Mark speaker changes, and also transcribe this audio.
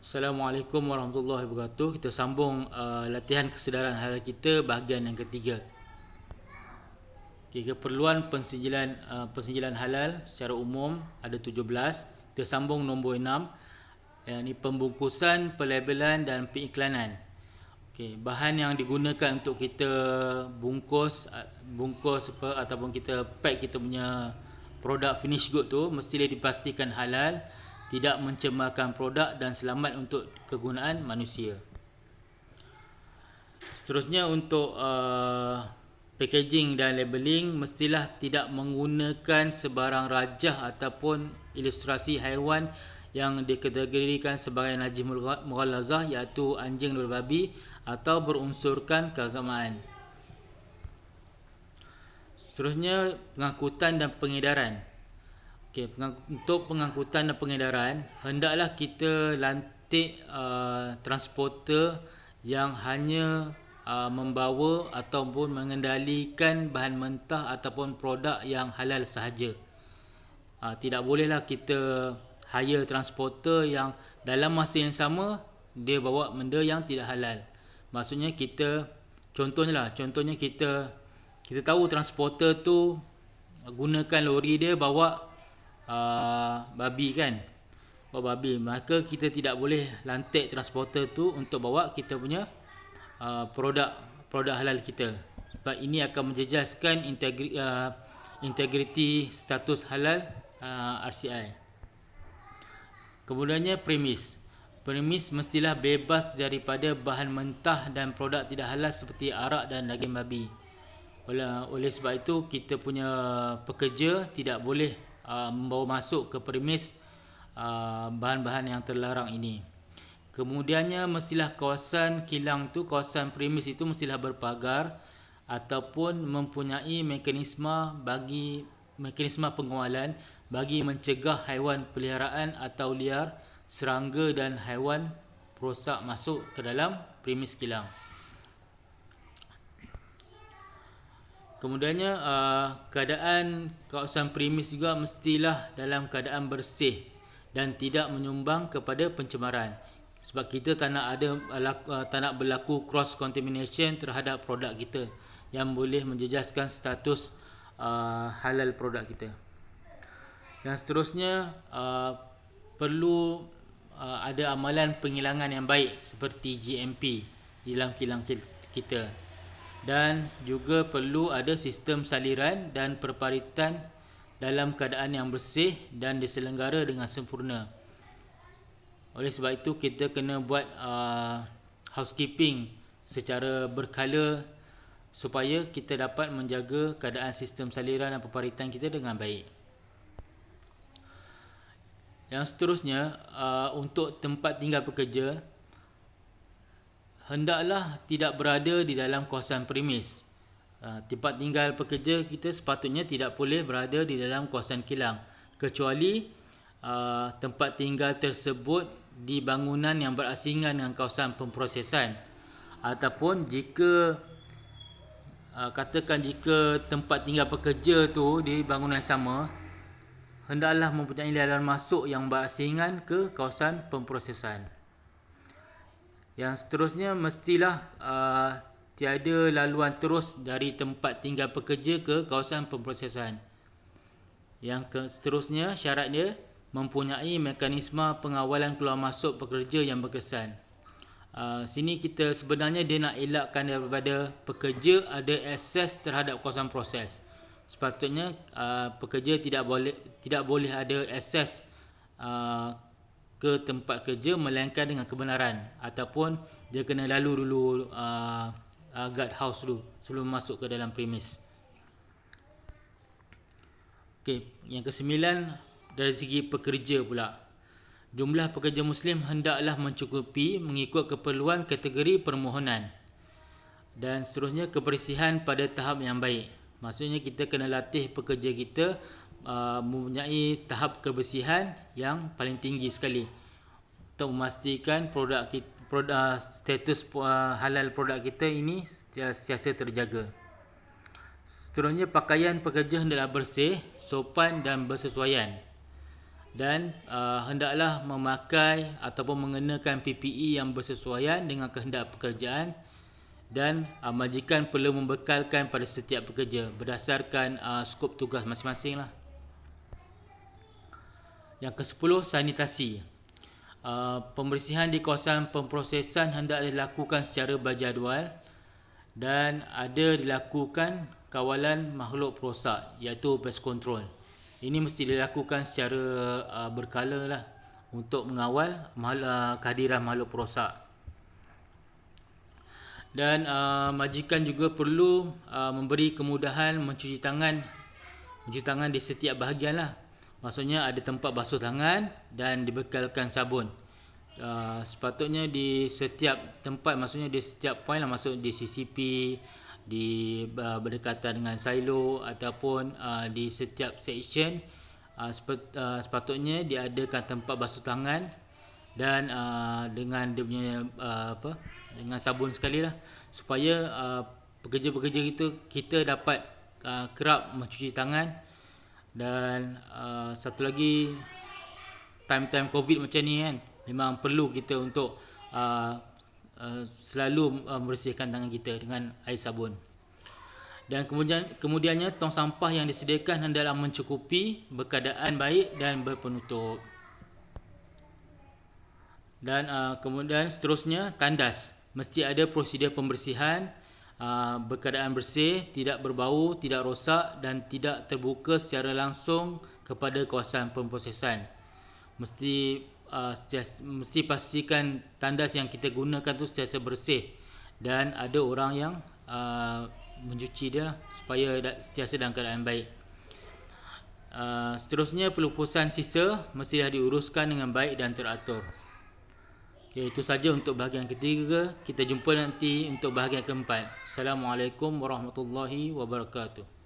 Speaker 1: Assalamualaikum warahmatullahi wabarakatuh. Kita sambung latihan kesedaran halal kita bahagian yang ketiga. Okay, keperluan pensijilan halal secara umum ada 17. Kita sambung nombor 6. Ini pembungkusan, pelabelan dan pengiklanan. Okay, bahan yang digunakan untuk kita bungkus ataupun kita pack kita punya produk finish good tu mestilah dipastikan halal, tidak mencemarkan produk dan selamat untuk kegunaan manusia. Seterusnya untuk packaging dan labeling, mestilah tidak menggunakan sebarang rajah ataupun ilustrasi haiwan yang dikategorikan sebagai najis mughallazah, iaitu anjing dan babi, atau berunsurkan keagamaan. Seterusnya pengangkutan dan pengedaran. Okay, untuk pengangkutan dan pengedaran, hendaklah kita lantik transporter yang hanya membawa ataupun mengendalikan bahan mentah ataupun produk yang halal sahaja. Tidak bolehlah kita hire transporter yang dalam masa yang sama dia bawa benda yang tidak halal. Maksudnya contohnya kita tahu transporter tu gunakan lori dia bawa babi kan, bawa babi, maka kita tidak boleh lantik transporter tu untuk bawa kita punya produk halal kita, sebab ini akan menjejaskan integriti status halal RCI. Kemudiannya premis mestilah bebas daripada bahan mentah dan produk tidak halal seperti arak dan daging babi. Oleh sebab itu kita punya pekerja tidak boleh membawa masuk ke premis bahan-bahan yang terlarang ini. Kemudiannya mestilah kawasan kilang tu, kawasan premis itu mestilah berpagar ataupun mempunyai mekanisme pengawalan bagi mencegah haiwan peliharaan atau liar, serangga dan haiwan perosak masuk ke dalam premis kilang. Kemudiannya keadaan kawasan premis juga mestilah dalam keadaan bersih dan tidak menyumbang kepada pencemaran, sebab kita tak nak berlaku cross contamination terhadap produk kita yang boleh menjejaskan status halal produk kita. Yang seterusnya perlu ada amalan penghilangan yang baik seperti GMP di dalam kilang kita. Dan juga perlu ada sistem saliran dan perparitan dalam keadaan yang bersih dan diselenggara dengan sempurna. Oleh sebab itu kita kena buat housekeeping secara berkala supaya kita dapat menjaga keadaan sistem saliran dan perparitan kita dengan baik. Yang seterusnya untuk tempat tinggal pekerja, hendaklah tidak berada di dalam kawasan premis. Tempat tinggal pekerja kita sepatutnya tidak boleh berada di dalam kawasan kilang, kecuali tempat tinggal tersebut di bangunan yang berasingan dengan kawasan pemprosesan, ataupun jika jika tempat tinggal pekerja tu di bangunan sama, hendaklah mempunyai laluan masuk yang berasingan ke kawasan pemprosesan. Yang seterusnya mestilah tiada laluan terus dari tempat tinggal pekerja ke kawasan pemprosesan. Yang seterusnya syaratnya mempunyai mekanisme pengawalan keluar masuk pekerja yang berkesan. Sini kita sebenarnya dia nak elakkan daripada pekerja ada akses terhadap kawasan proses. Sepatutnya pekerja tidak boleh ada akses ke tempat kerja melainkan dengan kebenaran, ataupun dia kena lalu dulu guard house dulu sebelum masuk ke dalam premis. Okey, yang ke-9 dari segi pekerja pula. Jumlah pekerja muslim hendaklah mencukupi mengikut keperluan kategori permohonan. Dan seterusnya kebersihan pada tahap yang baik. Maksudnya kita kena latih pekerja kita mempunyai tahap kebersihan yang paling tinggi sekali untuk memastikan status halal produk kita ini sentiasa terjaga. Seterusnya pakaian pekerja hendaklah bersih, sopan dan bersesuaian. dan hendaklah memakai ataupun mengenakan PPE yang bersesuaian dengan kehendak pekerjaan, dan majikan perlu membekalkan pada setiap pekerja berdasarkan skop tugas masing-masing lah. Yang ke-10, sanitasi. Pembersihan di kawasan pemprosesan hendaklah dilakukan secara berjadual dan ada dilakukan kawalan makhluk perosak, iaitu pest control. Ini mesti dilakukan secara berkala lah untuk mengawal kehadiran makhluk perosak. Dan majikan juga perlu memberi kemudahan mencuci tangan di setiap bahagian lah. Maksudnya ada tempat basuh tangan dan dibekalkan sabun. Sepatutnya di setiap tempat, maksudnya di setiap point lah, maksud di CCP, di berdekatan dengan silo ataupun di setiap section, sepatutnya diadakan tempat basuh tangan dan dengan dia punya dengan sabun sekali lah, supaya pekerja-pekerja kita dapat kerap mencuci tangan. Dan satu lagi, time-time COVID macam ni kan, memang perlu kita untuk selalu membersihkan tangan kita dengan air sabun. Dan kemudiannya tong sampah yang disediakan hendaklah mencukupi, berkeadaan baik dan berpenutup. Dan kemudian seterusnya, tandas mesti ada prosedur pembersihan, berkeadaan bersih, tidak berbau, tidak rosak dan tidak terbuka secara langsung kepada kawasan pemprosesan. Mesti pastikan tandas yang kita gunakan tu sentiasa bersih dan ada orang yang mencuci dia lah, supaya sentiasa dalam keadaan baik. Seterusnya, pelupusan sisa mestilah diuruskan dengan baik dan teratur. Okay, itu saja untuk bahagian ketiga. Kita jumpa nanti untuk bahagian keempat. Assalamualaikum warahmatullahi wabarakatuh.